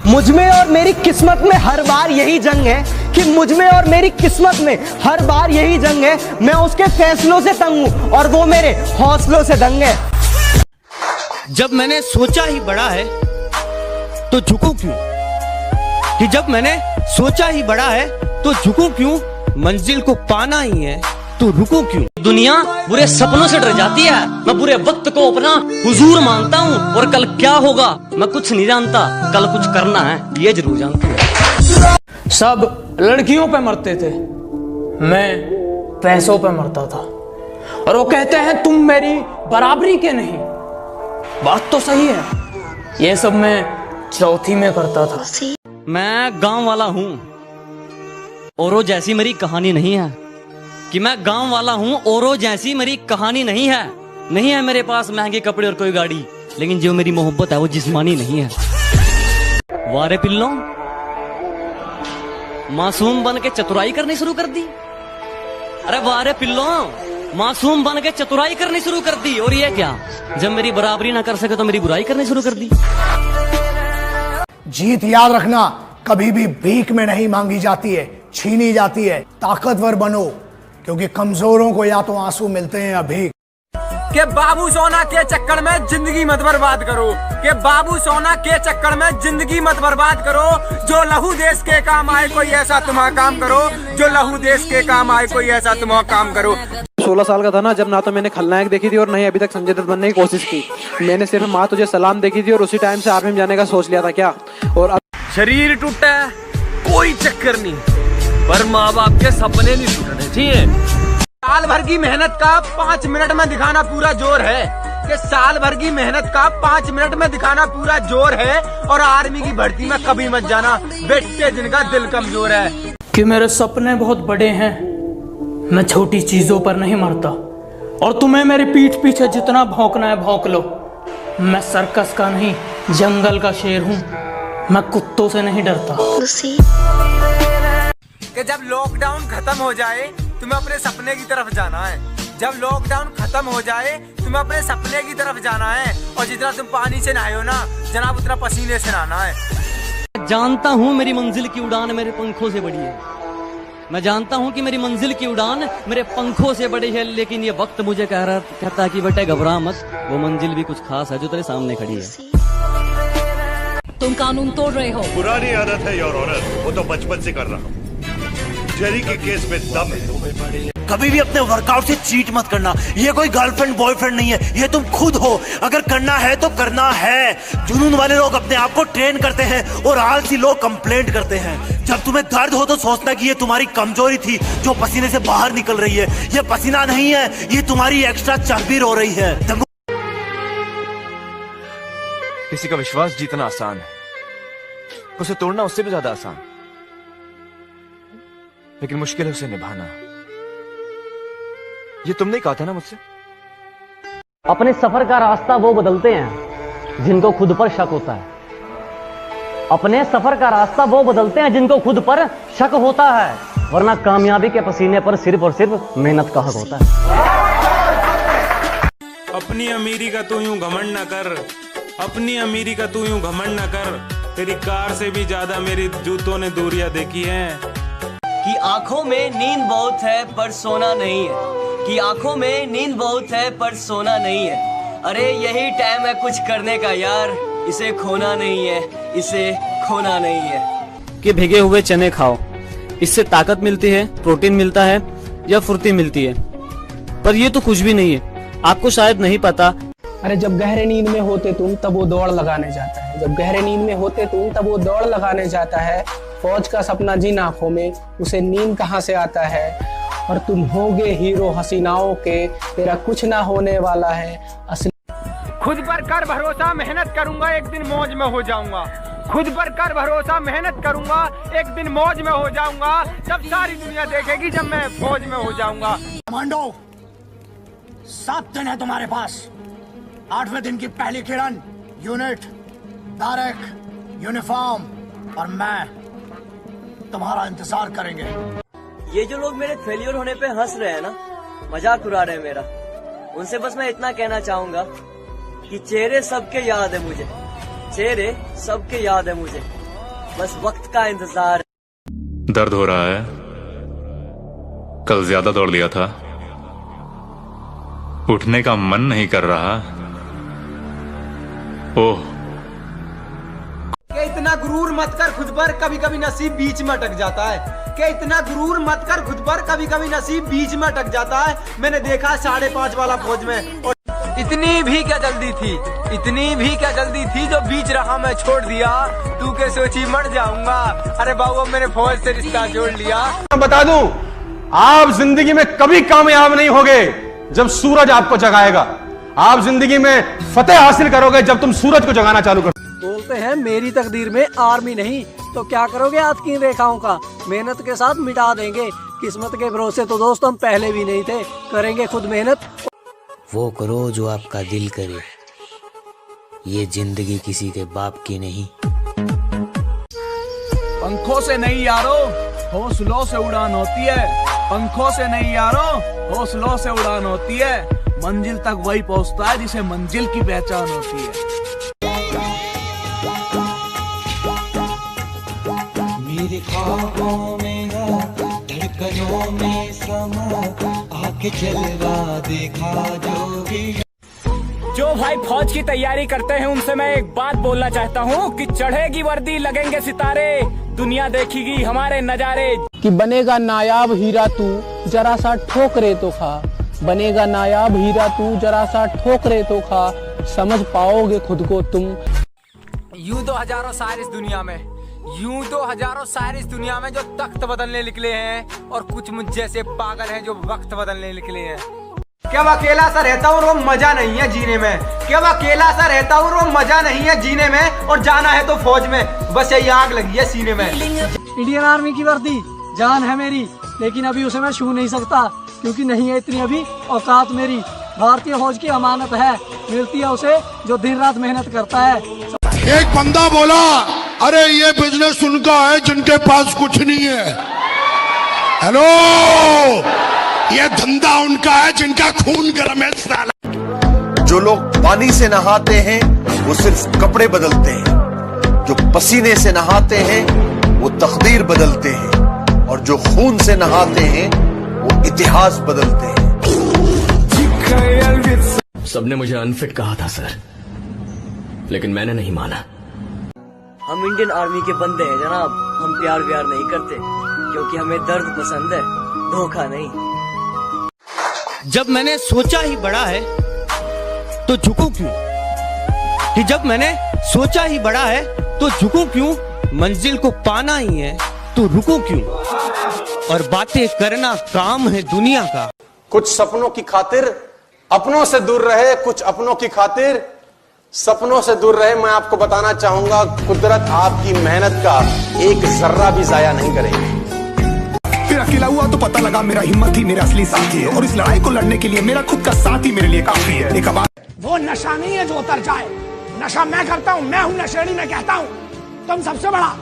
मुझ में और मेरी किस्मत में हर बार यही जंग है कि मुझ में और मेरी किस्मत में हर बार यही जंग है। मैं उसके फैसलों से तंग हूं और वो मेरे हौसलों से दंग है। जब मैंने सोचा ही बड़ा है तो झुकूं क्यों, कि जब मैंने सोचा ही बड़ा है तो झुकूं क्यों, मंजिल को पाना ही है तो रुको क्यों। दुनिया बुरे सपनों से डर जाती है, मैं बुरे वक्त को अपना हुजूर मानता हूँ और कल क्या होगा मैं कुछ नहीं जानता, कल कुछ करना है ये जरूर जानता हूँ। सब लड़कियों पे मरते थे, मैं पैसों पे मरता था। और वो कहते हैं तुम मेरी बराबरी के नहीं, बात तो सही है, ये सब मैं चौथी में करता था। मैं गांव वाला हूँ औरों जैसी मेरी कहानी नहीं है, कि मैं गांव वाला हूँ औरों जैसी मेरी कहानी नहीं है। नहीं है मेरे पास महंगे कपड़े और कोई गाड़ी, लेकिन जो मेरी मोहब्बत है वो जिस्मानी नहीं है। वारे पिल्लों, मासूम बन के चतुराई करनी शुरू कर दी। अरे वारे पिल्लों, मासूम बन के चतुराई करनी शुरू कर दी। और ये क्या, जब मेरी बराबरी ना कर सके तो मेरी बुराई करनी शुरू कर दी। जीत याद रखना कभी भी भीख में नहीं मांगी जाती है, छीनी जाती है। ताकतवर बनो, क्योंकि कमजोरों को या तो आंसू मिलते हैं या भीख। के बाबू सोना के चक्कर में जिंदगी मत बर्बाद करो, के बाबू सोना के चक्कर में जिंदगी मत बर्बाद करो। जो लहू देश के काम आए कोई ऐसा तुम्हारा काम करो, जो लहू देश के काम आए कोई ऐसा तुम्हारा काम करो। 16 साल का था ना जब ना तो मैंने खलनायक देखी थी और नहीं अभी तक संजय दत्त बनने की कोशिश की। मैंने सिर्फ माँ तुझे सलाम देखी थी और उसी टाइम से आर्मी में जाने का सोच लिया था क्या। और अब शरीर टूटा है कोई चक्कर नहीं, पर माँ बाप के सपने नहीं टूटने चाहिए। साल भर की मेहनत का 5 मिनट में दिखाना पूरा जोर है, कि साल भर की मेहनत का 5 मिनट में दिखाना पूरा जोर है। और आर्मी की भर्ती में कभी मत जाना बेटे जिनका दिल कमजोर है। कि मेरे सपने बहुत बड़े हैं, मैं छोटी चीजों पर नहीं मरता। और तुम्हें मेरी पीठ पीछे जितना भौंकना है भौंक लो, मैं सर्कस का नहीं जंगल का शेर हूँ, मैं कुत्तों से नहीं डरता। कि जब लॉकडाउन खत्म हो जाए तुम्हें अपने सपने की तरफ जाना है, जब लॉकडाउन खत्म हो जाए तुम्हें अपने सपने की तरफ जाना है। और जितना तुम पानी से नहाए हो ना जनाब, उतना पसीने से नहाना है। जानता हूँ मेरी मंजिल की उड़ान मेरे पंखों से बड़ी है, मैं जानता हूँ कि मेरी मंजिल की उड़ान मेरे पंखों से बड़ी है, लेकिन ये वक्त मुझे कहता है कि बेटे घबरा मत, वो मंजिल भी कुछ खास है जो तेरे सामने खड़ी है। तुम कानून तोड़ रहे हो। पुरानी आदत है योर ऑनर, वो तो बचपन से कर रहा हूँ। जेरी के केस में दम है। कभी भी अपने वर्कआउट से चीट मत करना, ये कोई गर्लफ्रेंड बॉयफ्रेंड नहीं है, ये तुम खुद हो। अगर करना है तो करना है। जुनून वाले लोग अपने आप को ट्रेन करते हैं और आलसी लोग कंप्लेंट करते हैं। जब तुम्हें दर्द हो तो सोचना कि ये तुम्हारी कमजोरी थी जो पसीने से बाहर निकल रही है। ये पसीना नहीं है, ये तुम्हारी एक्स्ट्रा चर्बी रो रही है। किसी का विश्वास जीतना आसान है, उसे तोड़ना उससे भी ज्यादा आसान, लेकिन मुश्किल है उसे निभाना। ये तुमने कहा था ना मुझसे। अपने सफर का रास्ता वो बदलते हैं जिनको खुद पर शक होता है। अपने सफर का रास्ता वो बदलते हैं जिनको खुद पर शक होता है, वरना कामयाबी के पसीने पर सिर्फ और सिर्फ मेहनत का हक होता है। अपनी अमीरी का तू यूं घमंड न कर, अपनी अमीरी का तू यूं घमंड न कर, तेरी कार से भी ज्यादा मेरी जूतों ने दूरियां देखी हैं। कि आंखों में नींद बहुत है पर सोना नहीं है, कि आंखों में नींद बहुत है पर सोना नहीं है। अरे यही टाइम है कुछ करने का यार, इसे खोना नहीं है, इसे खोना नहीं है। कि भीगे हुए चने खाओ, इससे ताकत मिलती है, प्रोटीन मिलता है या फुर्ती मिलती है, पर ये तो कुछ भी नहीं है, आपको शायद नहीं पता। अरे जब गहरे नींद में होते तुम तब वो दौड़ लगाने जाता है, जब गहरे नींद में होते तुम तब वो दौड़ लगाने जाता है। फौज का सपना जिन आंखों में, उसे नींद कहाँ से आता है। और तुम होगे हीरो हसीनाओं के, तेरा कुछ ना होने वाला है असली। खुद पर कर भरोसा, मेहनत करूंगा एक दिन मौज में हो जाऊंगा। खुद पर कर भरोसा, मेहनत करूंगा एक दिन मौज में हो जाऊंगा। जब सारी दुनिया देखेगी जब मैं फौज में हो जाऊंगा। कमांडो 7 दिन है तुम्हारे पास। 8वें दिन की पहली किरण, यूनिट, बैरक, यूनिफॉर्म और मैं तुम्हारा इंतजार करेंगे। ये जो लोग मेरे फेलियर होने पे हंस रहे हैं ना, मजाक उड़ा रहे हैं मेरा, उनसे बस मैं इतना कहना चाहूंगा कि चेहरे सबके याद है मुझे, चेहरे सबके याद है मुझे, बस वक्त का इंतजार। दर्द हो रहा है? कल ज्यादा दौड़ लिया था, उठने का मन नहीं कर रहा। ओह, क्या इतना गुरूर मत कर खुद पर, कभी कभी नसीब बीच में अटक जाता है। क्या इतना गुरूर मत कर खुद पर, कभी कभी नसीब बीच में अटक जाता है। मैंने देखा 5.5 वाला फौज में, और इतनी भी क्या जल्दी थी, इतनी भी क्या जल्दी थी जो बीच रहा मैं छोड़ दिया। तू के सोची मर जाऊंगा, अरे बाबू मैंने फौज से रिश्ता जोड़ लिया। मैं बता दूं, आप जिंदगी में कभी कामयाब नहीं होगे जब सूरज आपको जगाएगा। आप जिंदगी में फतेह हासिल करोगे जब तुम सूरज को जगाना चालू करोगे। बोलते हैं मेरी तकदीर में आर्मी नहीं, तो क्या करोगे आज की रेखाओं का? मेहनत के साथ मिटा देंगे। किस्मत के भरोसे तो दोस्त हम पहले भी नहीं थे, करेंगे खुद मेहनत। वो करो जो आपका दिल करे, ये जिंदगी किसी के बाप की नहीं। पंखों से नहीं यारो, हौसलों से उड़ान होती है। पंखों से नहीं यारो, हौसलों से उड़ान होती है। मंजिल तक वही पहुंचता है जिसे मंजिल की पहचान होती है। मेरे ख्वाबों में धड़कनों में समा, आके जलवा देखा जो भी। जो भाई फौज की तैयारी करते हैं उनसे मैं एक बात बोलना चाहता हूँ कि चढ़ेगी वर्दी लगेंगे सितारे, दुनिया देखेगी हमारे नजारे। कि बनेगा नायाब हीरा तू जरा सा ठोकरे तो खा, बनेगा नायाब हीरा तू जरा सा ठोकरे तो खा, समझ पाओगे खुद को तुम। यूं तो हजारों शायर इस दुनिया में, यूं तो हजारों शायर इस दुनिया में जो तख्त बदलने निकले हैं, और कुछ मुझ जैसे पागल हैं जो वक्त बदलने निकले हैं। क्या मैं अकेला सा रहता हूँ और वो मजा नहीं है जीने में? क्या मैं अकेला सा रहता हूँ और वो मजा नहीं है जीने में? और जाना है तो फौज में, बस यही आग लगी है सीने में। इंडियन आर्मी की वर्दी जान है मेरी, लेकिन अभी उसे मैं छू नहीं सकता, क्योंकि नहीं है इतनी अभी औकात मेरी। भारतीय फौज की अमानत है, मिलती है उसे जो दिन रात मेहनत करता है। एक बंदा बोला, अरे ये बिजनेस उनका है जिनके पास कुछ नहीं है। हेलो, ये धंधा उनका है जिनका खून गर्म है साला। जो लोग पानी से नहाते हैं वो सिर्फ कपड़े बदलते हैं, जो पसीने से नहाते हैं वो तकदीर बदलते हैं, और जो खून से नहाते हैं वो इतिहास बदलते हैं। सबने मुझे अनफिट कहा था सर, लेकिन मैंने नहीं माना। हम इंडियन आर्मी के बंदे हैं जनाब, हम प्यार नहीं करते, क्योंकि हमें दर्द पसंद है, धोखा नहीं। जब मैंने सोचा ही बड़ा है तो झुकूं क्यों? कि जब मैंने सोचा ही बड़ा है तो झुकूं क्यों? मंजिल को पाना ही है तो रुकूं क्यों? और बातें करना काम है दुनिया का। कुछ सपनों की खातिर अपनों से दूर रहे, कुछ अपनों की खातिर सपनों से दूर रहे। मैं आपको बताना चाहूंगा, कुदरत आपकी मेहनत का एक जर्रा भी जाया नहीं करेगी। फिर अकेला हुआ तो पता लगा मेरा हिम्मत ही मेरा असली साथी है, और इस लड़ाई को लड़ने के लिए मेरा खुद का साथ ही मेरे लिए काफी है। एक वो नशा नहीं है जो उतर जाए, नशा मैं करता हूँ, मैं हूँ नशेड़ी। मैं कहता हूँ तुम सबसे बड़ा,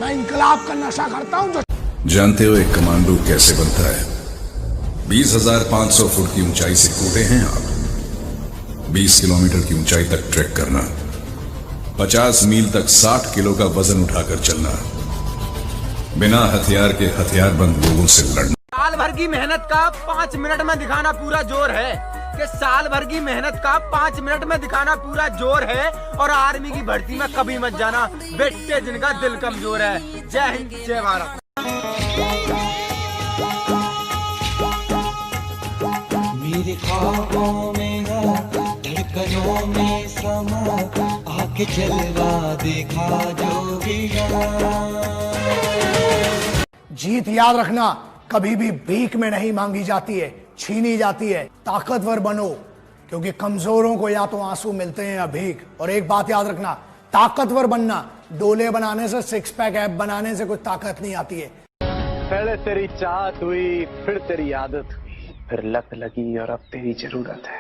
मैं इंकलाब का नशा करता हूँ। जो जानते हो एक कमांडो कैसे बनता है? 20,500 फुट की ऊंचाई से कूदे हैं आप, 20 किलोमीटर की ऊंचाई तक ट्रैक करना, 50 मील तक 60 किलो का वजन उठाकर चलना, बिना हथियार के हथियारबंद लोगों से लड़ना। साल भर की मेहनत का 5 मिनट में दिखाना पूरा जोर है। कि साल भर की मेहनत का 5 मिनट में दिखाना पूरा जोर है। और आर्मी की भर्ती में कभी मत जाना बेटे जिनका दिल कमजोर है। जय हिंद, जय भारत। मेरे ख्वाबों में धड़कनों में समा, आके जलवा देखा जो भी। जीत याद रखना कभी भी भीख में नहीं मांगी जाती है, छीनी जाती है। ताकतवर बनो, क्योंकि कमजोरों को या तो आंसू मिलते हैं या भीख। और एक बात याद रखना, ताकतवर बनना डोले बनाने से, 6 पैक ऐप बनाने से कुछ ताकत नहीं आती है। पहले तेरी चाहत हुई, फिर तेरी आदत हुई, फिर लत लगी और अब तेरी जरूरत है।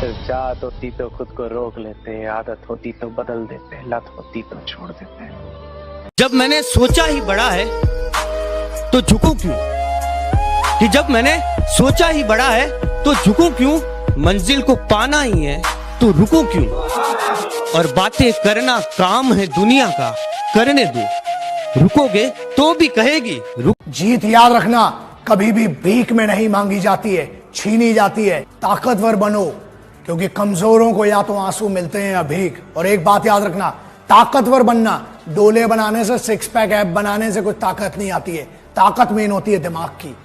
सिर्फ चाहत होती तो खुद को रोक लेते, आदत होती तो बदल देते, लत होती तो छोड़ देते। जब मैंने सोचा ही बड़ा है तो झुकूं क्यों? कि जब मैंने सोचा ही बड़ा है तो झुकूं क्यों? मंजिल को पाना ही है तो रुको क्यों? और बातें करना काम है दुनिया का, करने दो। रुकोगे तो भी कहेगी रुक। जीत याद रखना कभी भी भीख में नहीं मांगी जाती है, छीनी जाती है। ताकतवर बनो, क्योंकि कमजोरों को या तो आंसू मिलते हैं या भीख। और एक बात याद रखना, ताकतवर बनना डोले बनाने से, सिक्स पैक ऐप बनाने से कुछ ताकत नहीं आती है। ताकत मेन होती है दिमाग की।